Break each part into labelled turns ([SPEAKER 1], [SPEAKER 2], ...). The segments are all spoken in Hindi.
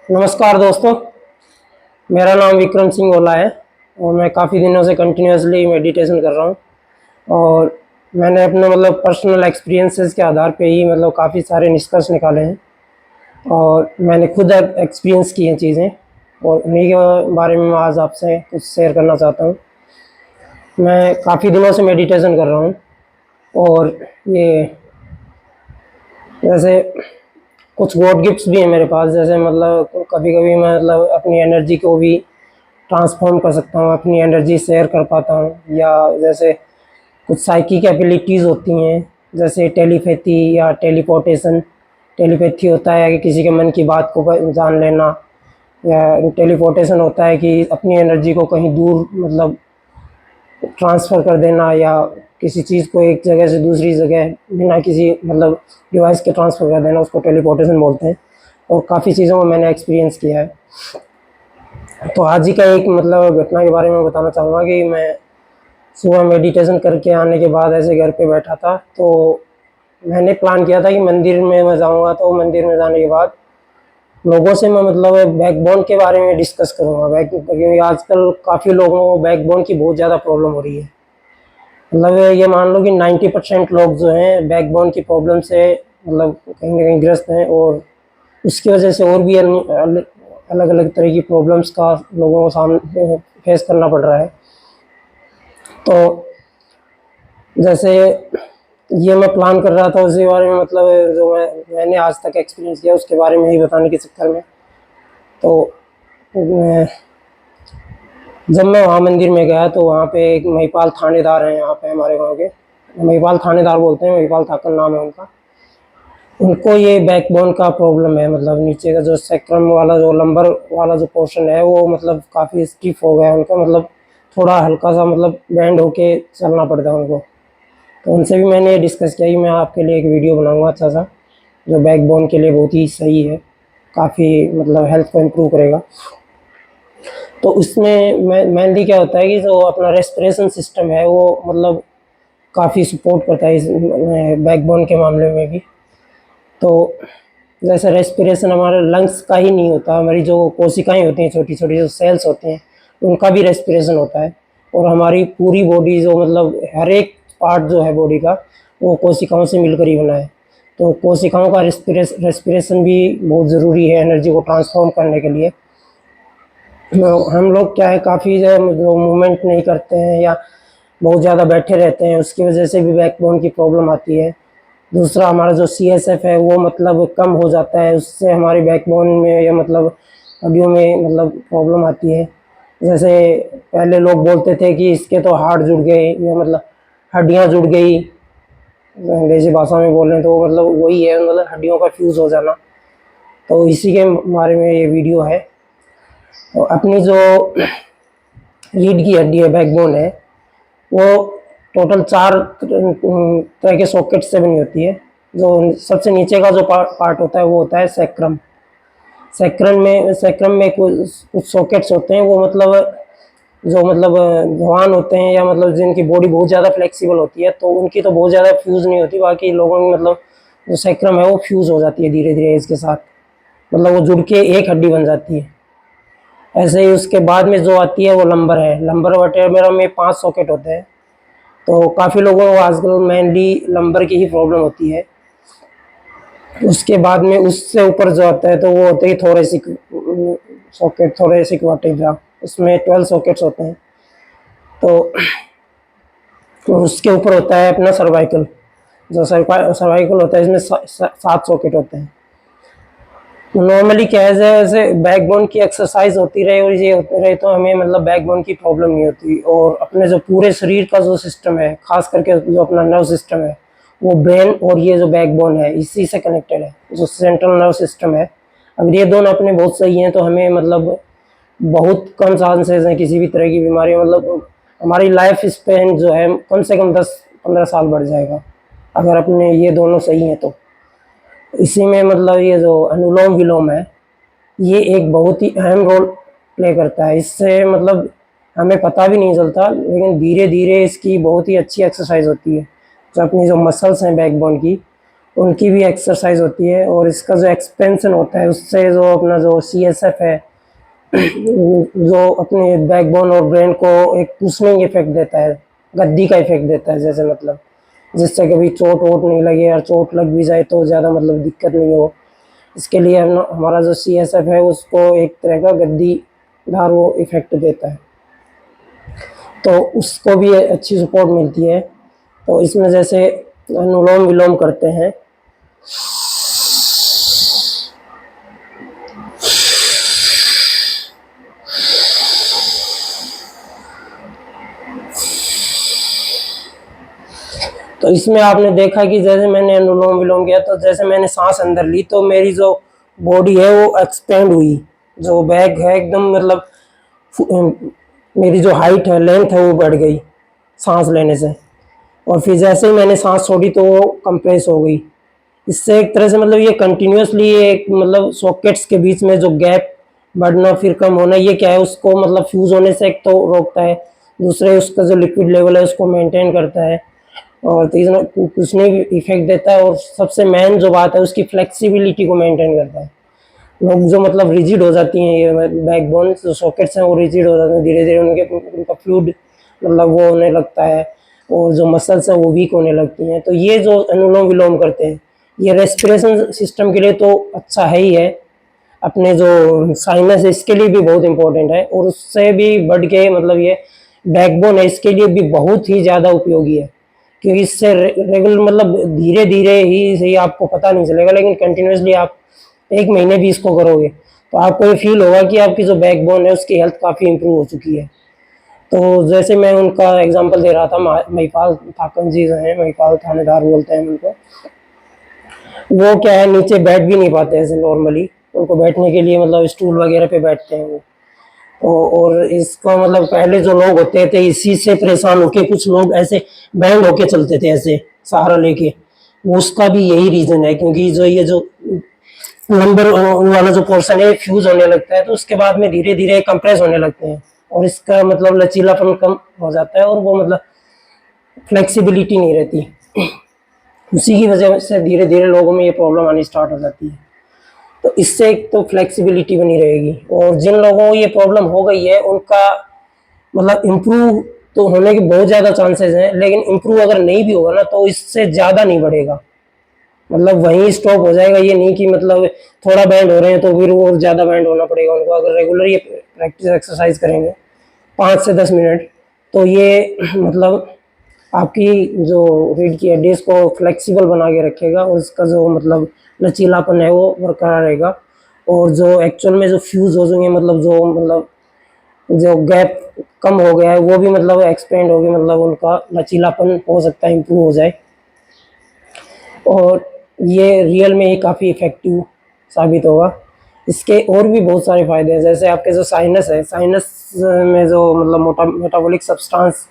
[SPEAKER 1] नमस्कार दोस्तों, मेरा नाम विक्रम सिंह ओला है और मैं काफ़ी दिनों से कंटिन्यूसली मेडिटेशन कर रहा हूँ। और मैंने अपने पर्सनल एक्सपीरियंसेस के आधार पे ही काफ़ी सारे निष्कर्ष निकाले हैं और मैंने खुद एक्सपीरियंस की हैं चीज़ें, और उन्हीं के बारे में मैं आज आपसे कुछ शेयर करना चाहता हूँ। मैं काफ़ी दिनों से मेडिटेशन कर रहा हूँ और ये जैसे कुछ गॉड गिफ्ट्स भी हैं मेरे पास। जैसे कभी कभी मैं अपनी एनर्जी को भी ट्रांसफॉर्म कर सकता हूँ, अपनी एनर्जी शेयर कर पाता हूँ, या जैसे कुछ साइकिक एबिलिटीज़ होती हैं जैसे टेलीपैथी या टेलीपोर्टेशन। टेलीपैथी होता है कि किसी के मन की बात को जान लेना, या टेलीपोर्टेशन होता है कि अपनी एनर्जी को कहीं दूर ट्रांसफ़र कर देना, या किसी चीज़ को एक जगह से दूसरी जगह बिना किसी डिवाइस के ट्रांसफ़र कर देना, उसको टेलीपोर्टेशन बोलते हैं। और काफ़ी चीज़ों को मैंने एक्सपीरियंस किया है। तो आज ही का एक घटना के बारे में बताना चाहूँगा कि मैं सुबह मेडिटेशन करके आने के बाद ऐसे घर पे बैठा था, तो मैंने प्लान किया था कि मंदिर में मैं जाऊँगा। तो मंदिर में जाने के बाद लोगों से मैं बैकबोन के बारे में डिस्कस करूँगा, क्योंकि आजकल काफ़ी लोगों को बैकबोन की बहुत ज़्यादा प्रॉब्लम हो रही है। ये मान लो कि 90% लोग जो हैं बैकबोन की प्रॉब्लम से कहीं ना कहीं ग्रस्त हैं, और उसकी वजह से और भी अलग अलग तरह की प्रॉब्लम्स का लोगों को सामने फेस करना पड़ रहा है। तो जैसे ये मैं प्लान कर रहा था, उसी बारे में जो मैंने आज तक एक्सपीरियंस किया उसके बारे में ही बताने के चक्कर में, तो जब मैं वहाँ मंदिर में गया तो वहाँ पे एक महिपाल थानेदार हैं, यहाँ पे हमारे गांव के महिपाल थानेदार बोलते हैं, महिपाल ठाकर नाम है उनका। उनको ये बैकबोन का प्रॉब्लम है, नीचे का जो सैक्रम वाला जो लंबर वाला जो पोर्शन है वो काफ़ी स्टिफ हो गया है उनका, थोड़ा हल्का सा बैंड होके चलना पड़ता है उनको। तो उनसे भी मैंने डिस्कस किया कि मैं आपके लिए एक वीडियो बनाऊंगा अच्छा सा, जो बैकबोन के लिए बहुत ही सही है, काफ़ी हेल्थ को इम्प्रूव करेगा। तो उसमें मेनली क्या होता है कि जो अपना रेस्पिरेशन सिस्टम है वो काफ़ी सपोर्ट करता है इस बैकबोन के मामले में भी। तो जैसे रेस्पिरेशन हमारे लंग्स का ही नहीं होता, हमारी जो कोशिकाएं होती हैं, छोटी छोटी जो सेल्स होते हैं, उनका भी रेस्पिरेशन होता है। और हमारी पूरी बॉडी जो हर एक पार्ट जो है बॉडी का, वो कोशिकाओं से मिलकर ही बना है। तो कोशिकाओं का रेस्पिरेशन भी बहुत ज़रूरी है एनर्जी को ट्रांसफॉर्म करने के लिए। हम लोग क्या है, काफ़ी जो मूवमेंट नहीं करते हैं या बहुत ज़्यादा बैठे रहते हैं, उसकी वजह से भी बैकबोन की प्रॉब्लम आती है। दूसरा, हमारा जो CSF है वो कम हो जाता है, उससे हमारी बैकबोन में या हड्डियों में प्रॉब्लम आती है। जैसे पहले लोग बोलते थे कि इसके तो हार्ट जुड़ गए, या हड्डियाँ जुड़ गई, अंग्रेजी भाषा में बोलें तो वही है, हड्डियों का फ्यूज़ हो जाना। तो इसी के बारे में ये वीडियो है। तो अपनी जो रीढ़ की हड्डी है, बैकबोन है, वो टोटल 4 तरह के सॉकेट से बनी होती है। जो सबसे नीचे का जो पार्ट होता है वो होता है सैक्रम। सैक्रम में कुछ सॉकेट्स होते हैं, वो जो जवान होते हैं, या जिनकी बॉडी बहुत ज़्यादा फ्लेक्सिबल होती है, तो उनकी तो बहुत ज़्यादा फ्यूज़ नहीं होती। बाकी लोगों में जो सैक्रम है वो फ्यूज़ हो जाती है धीरे धीरे एज के साथ, वो जुड़ के एक हड्डी बन जाती है। ऐसे ही उसके बाद में जो आती है वो लंबर है। लंबर वर्टेब्रा में 5 सॉकेट होते हैं। तो काफ़ी लोगों को आजकल मेनली लंबर की ही प्रॉब्लम होती है। उसके बाद में उससे ऊपर जो आता है तो वो होते ही थोरेसिक सॉकेट, थोरेसिक वर्टेब्रा, उसमें 12 सॉकेट्स होते हैं। तो उसके ऊपर होता है अपना सर्वाइकल। जो सर्वाइकल होता है, इसमें 7 सॉकेट होते हैं। नॉर्मली क्या है, जैसे बैकबोन की एक्सरसाइज होती रहे और ये होते रहे तो हमें बैकबोन की प्रॉब्लम नहीं होती। और अपने जो पूरे शरीर का जो सिस्टम है, खास करके जो अपना नर्व सिस्टम है, वो ब्रेन और ये जो बैकबोन है इसी से कनेक्टेड है, जो सेंट्रल नर्व सिस्टम है। अगर ये दोनों अपने बहुत सही हैं तो हमें बहुत कम चांसेस हैं किसी भी तरह की बीमारी, हमारी लाइफ स्पेन जो है कम से कम 10-15 साल बढ़ जाएगा अगर अपने ये दोनों सही हैं। तो इसी में ये जो अनुलोम विलोम है, ये एक बहुत ही अहम रोल प्ले करता है। इससे हमें पता भी नहीं चलता, लेकिन धीरे धीरे इसकी बहुत ही अच्छी एक्सरसाइज होती है। जो अपनी जो मसल्स हैं बैकबोन की, उनकी भी एक्सरसाइज होती है। और इसका जो एक्सपेंशन होता है उससे जो अपना जो CSF है जो अपने बैकबोन और ब्रेन को एक कुशनिंग इफेक्ट देता है, गद्दी का इफेक्ट देता है, जैसे मतलब जिससे कभी चोट वोट नहीं लगे, और चोट लग भी जाए तो ज़्यादा मतलब दिक्कत नहीं हो। इसके लिए हमारा जो CSF है उसको एक तरह का गद्दीदार वो इफेक्ट देता है, तो उसको भी अच्छी सपोर्ट मिलती है। तो इसमें जैसे अनुलोम विलोम करते हैं, तो इसमें आपने देखा कि जैसे मैंने अनुलोम विलोम किया तो जैसे मैंने सांस अंदर ली तो मेरी जो बॉडी है वो एक्सपेंड हुई, जो बैक है एकदम मतलब मेरी जो हाइट है, लेंथ है, वो बढ़ गई सांस लेने से। और फिर जैसे ही मैंने सांस छोड़ी तो वो कंप्रेस हो गई। इससे एक तरह से मतलब ये कंटिन्यूसली एक मतलब सॉकेट्स के बीच में जो गैप बढ़ना फिर कम होना, ये क्या है उसको मतलब फ्यूज होने से एक तो रोकता है, दूसरे उसका जो लिक्विड लेवल है उसको मेंटेन करता है, और तीसरा कुशने इफेक्ट देता है, और सबसे मेन जो बात है उसकी फ्लेक्सिबिलिटी को मेंटेन करता है। लोग जो मतलब रिजिड हो जाती हैं, ये बैकबोन जो सॉकेट्स हैं वो रिजिड हो जाते हैं, धीरे धीरे उनका फ्लूइड मतलब वो होने लगता है, और जो मसल्स हैं वो वीक होने लगती हैं। तो ये जो अनुलोम विलोम करते हैं ये रेस्पिरेशन सिस्टम के लिए तो अच्छा है ही है, अपने जो साइनस है इसके लिए भी बहुत इंपॉर्टेंट है, और उससे भी बढ़ के मतलब ये बैकबोन है इसके लिए भी बहुत ही ज़्यादा उपयोगी है। क्योंकि इससे रेगुलर मतलब धीरे धीरे ही सही आपको पता नहीं चलेगा, लेकिन कंटिन्यूसली आप 1 महीने भी इसको करोगे तो आपको ये फील होगा कि आपकी जो बैकबोन है उसकी हेल्थ काफ़ी इंप्रूव हो चुकी है। तो जैसे मैं उनका एग्जांपल दे रहा था, महिपाल थाकन जी जो हैं, महिपाल थानेदार बोलते हैं उनको, वो क्या है नीचे बैठ भी नहीं पाते ऐसे नॉर्मली, उनको बैठने के लिए मतलब स्टूल वगैरह पे बैठते हैं वो। और इसका मतलब पहले जो लोग होते थे इसी से परेशान होके कुछ लोग ऐसे बैंड होके चलते थे ऐसे सहारा लेके, वो उसका भी यही रीजन है, क्योंकि जो ये जो नंबर वाला जो पोर्शन है फ्यूज होने लगता है तो उसके बाद में धीरे धीरे कंप्रेस होने लगते हैं, और इसका मतलब लचीलापन कम हो जाता है, और वो मतलब फ्लेक्सिबिलिटी नहीं रहती। उसी की वजह से धीरे धीरे लोगों में ये प्रॉब्लम आनी स्टार्ट हो जाती है। तो इससे एक तो फ्लेक्सिबिलिटी बनी रहेगी, और जिन लोगों को ये प्रॉब्लम हो गई है उनका मतलब इम्प्रूव तो होने के बहुत ज़्यादा चांसेस हैं, लेकिन इम्प्रूव अगर नहीं भी होगा ना तो इससे ज़्यादा नहीं बढ़ेगा, मतलब वहीं स्टॉप हो जाएगा। ये नहीं कि मतलब थोड़ा बैंड हो रहे हैं तो फिर और ज़्यादा बैंड होना पड़ेगा उनको। अगर रेगुलर ये प्रैक्टिस एक्सरसाइज करेंगे 5 से 10 मिनट तो ये मतलब आपकी जो रीढ़ की हड्डी को फ्लेक्सिबल बना के रखेगा, और इसका जो मतलब लचीलापन है वो बरकरार रहेगा, और जो एक्चुअल में जो फ्यूज हो जाएंगे मतलब जो गैप कम हो गया है वो भी मतलब एक्सपेंड हो गया, मतलब उनका लचीलापन हो सकता है इम्प्रूव हो जाए। और ये रियल में ही काफ़ी इफ़ेक्टिव साबित होगा। इसके और भी बहुत सारे फ़ायदे हैं, जैसे आपके जो साइनस है, साइनस में जो मतलब मेटाबॉलिक सब्सटेंस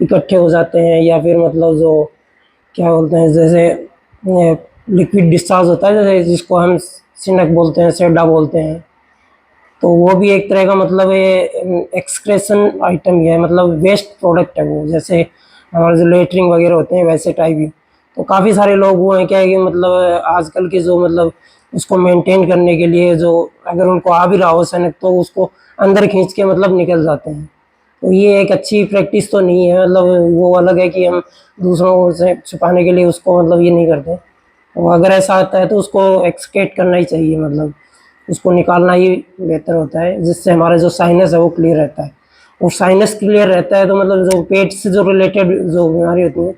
[SPEAKER 1] इकट्ठे हो जाते हैं, या फिर मतलब जो क्या बोलते हैं जैसे लिक्विड डिस्चार्ज होता है जैसे जिसको हम सिनक बोलते हैं, सेडा बोलते हैं, तो वो भी एक तरह का मतलब ये एक्सक्रेशन आइटम ही है, मतलब वेस्ट प्रोडक्ट है वो, जैसे हमारे जो लेटरिंग वगैरह होते हैं वैसे टाइप ही। तो काफ़ी सारे लोग वो हैं क्या है कि मतलब आजकल के जो मतलब उसको मेंटेन करने के लिए जो अगर उनको आ भी रहा हो सनक तो उसको अंदर खींच के मतलब निकल जाते हैं। तो ये एक अच्छी प्रैक्टिस तो नहीं है, मतलब वो अलग है कि हम दूसरों से छुपाने के लिए उसको मतलब ये नहीं करते। और अगर ऐसा आता है तो उसको एक्सट्रैक्ट करना ही चाहिए, मतलब उसको निकालना ही बेहतर होता है, जिससे हमारा जो साइनस है वो क्लियर रहता है। और साइनस क्लियर रहता है तो मतलब जो पेट से जो रिलेटेड जो बीमारी होती है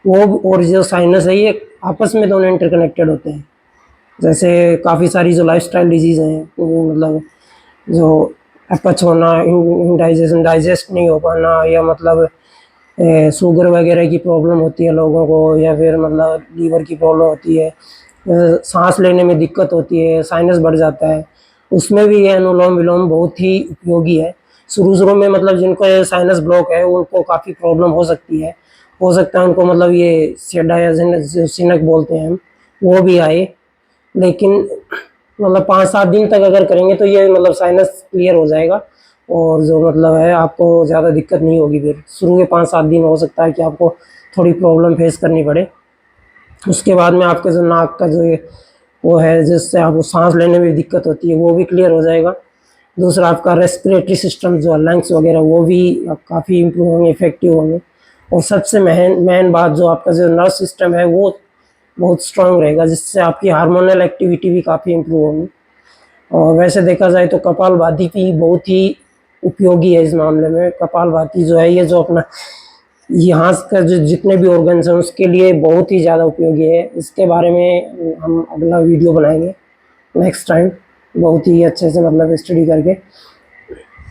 [SPEAKER 1] वो, और जो साइनस है ये आपस में दोनों इंटरकनेक्टेड होते हैं। जैसे काफ़ी सारी जो लाइफस्टाइल डिजीज़ हैं वो मतलब जो अपच होना, इंडाइजेशन डाइजेस्ट नहीं हो पाना, या मतलब शुगर वगैरह की प्रॉब्लम होती है लोगों को, या फिर मतलब लीवर की प्रॉब्लम होती है, सांस लेने में दिक्कत होती है, साइनस बढ़ जाता है, उसमें भी ये अनुलोम विलोम बहुत ही उपयोगी है। शुरू शुरू में मतलब जिनको ये साइनस ब्लॉक है उनको काफ़ी प्रॉब्लम हो सकती है, हो सकता है उनको मतलब ये सेडा या सिनक बोलते हैं हम वो भी आए, लेकिन मतलब 5-7 दिन तक अगर करेंगे तो ये मतलब साइनस क्लियर हो जाएगा, और जो मतलब है आपको ज़्यादा दिक्कत नहीं होगी। फिर शुरू के 5-7 दिन हो सकता है कि आपको थोड़ी प्रॉब्लम फेस करनी पड़े, उसके बाद में आपके जो नाक का जो ये वो है, जिससे आपको सांस लेने में दिक्कत होती है, वो भी क्लियर हो जाएगा। दूसरा आपका रेस्पिरेटरी सिस्टम जो लंग्स वगैरह वो भी काफ़ी इम्प्रूव होंगे, इफेक्टिव होंगे। और सबसे मेन बात, जो आपका जो नर्व सिस्टम है वो बहुत स्ट्रांग रहेगा, जिससे आपकी हार्मोनल एक्टिविटी भी काफ़ी इम्प्रूव होगी। और वैसे देखा जाए तो कपालभाति भी बहुत ही उपयोगी है इस मामले में। कपालभाति जो है, ये जो अपना यहाँ का जो जितने भी ऑर्गन्स हैं उसके लिए बहुत ही ज़्यादा उपयोगी है। इसके बारे में हम अगला वीडियो बनाएंगे नेक्स्ट टाइम, बहुत ही अच्छे से मतलब स्टडी करके।